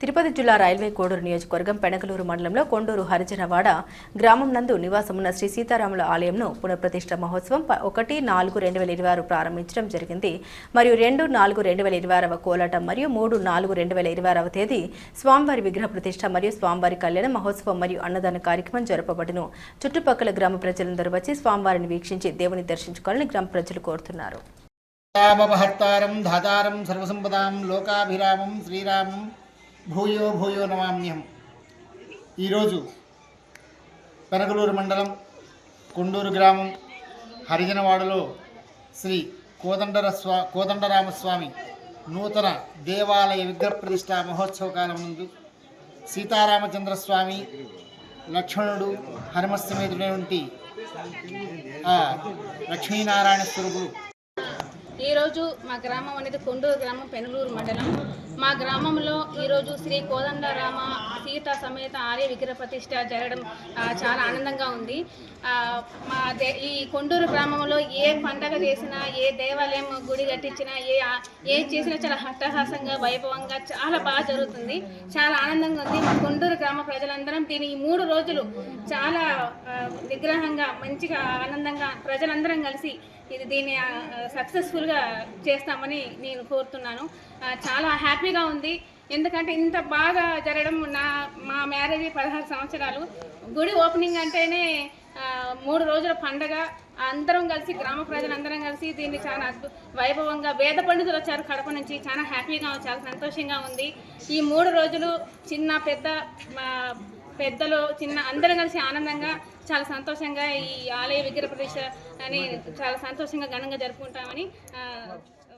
తిరుపతి జిల్లా రైల్వే కోడూరు నియోజకవర్గం పెనకలూరు మండలంలో కొండూరు హరిజనవాడ గ్రామం నందు నివాసమున్న శ్రీ సీతారాముల ఆలయంను పునఃప్రతిష్ఠ మహోత్సవం 1-4-2026 ప్రారంభించడం జరిగింది. మరియు 2-4-2026 కోలాటం మరియు 3-4-2026 తేదీ స్వామివారి విగ్రహ ప్రతిష్ఠ మరియు స్వామివారి కళ్యాణ మహోత్సవం మరియు అన్నదాన కార్యక్రమం జరపబడును. చుట్టుపక్కల గ్రామ ప్రజలందరూ వచ్చి స్వామివారిని వీక్షించి దేవుని దర్శించుకోవాలని గ్రామ ప్రజలు కోరుతున్నారు. రామభర్తారం ధాతారం సర్వసంపదాం లోకాభిరామం శ్రీరామం భూయో భూయో నమామ్యహం. ఈరోజు పెనకలూరు మండలం కొండూరు గ్రామం హరిజనవాడలో శ్రీ కోదండరామస్వామి నూతన దేవాలయ విగ్రహ ప్రతిష్ఠా మహోత్సవ కాలం నందు సీతారామచంద్రస్వామి లక్ష్మణుడు హనుమస్తమేతుడైనటువంటి లక్ష్మీనారాయణ స్వరూపుడు. ఈరోజు మా గ్రామం అనేది కొండూరు గ్రామం పెనలూరు మండలం. మా గ్రామంలో ఈరోజు శ్రీ కోదండరామ సీత సమేత ఆలయ విగ్రహ ప్రతిష్ఠ జరగడం చాలా ఆనందంగా ఉంది. ఈ కొండూరు గ్రామంలో ఏ పండగ చేసినా, ఏ దేవాలయం గుడి కట్టించినా, ఏ చేసినా చాలా హట్టహాసంగా వైభవంగా చాలా బాగా జరుగుతుంది. చాలా ఆనందంగా ఉంది. మా కొండూరు గ్రామ ప్రజలందరం దీని 3 రోజులు చాలా విగ్రహంగా మంచిగా ఆనందంగా ప్రజలందరం కలిసి దీన్ని సక్సెస్ఫుల్గా చేస్తామని నేను కోరుతున్నాను. చాలా హ్యాపీగా ఉంది. ఎందుకంటే ఇంత బాగా జరగడం మా మ్యారేజ్ 16 సంవత్సరాలు. గుడి ఓపెనింగ్ అంటేనే 3 రోజుల పండగ. అందరం కలిసి గ్రామ ప్రజలందరం కలిసి దీన్ని చాలా వైభవంగా వేద పండితులు వచ్చారు కడప నుంచి. చాలా హ్యాపీగా చాలా సంతోషంగా ఉంది. ఈ 3 రోజులు చిన్న పెద్దలు చిన్న అందరం కలిసి ఆనందంగా చాలా సంతోషంగా ఈ ఆలయ విగ్రహ ప్రతిష్ఠ అని చాలా సంతోషంగా ఘనంగా జరుపుకుంటామని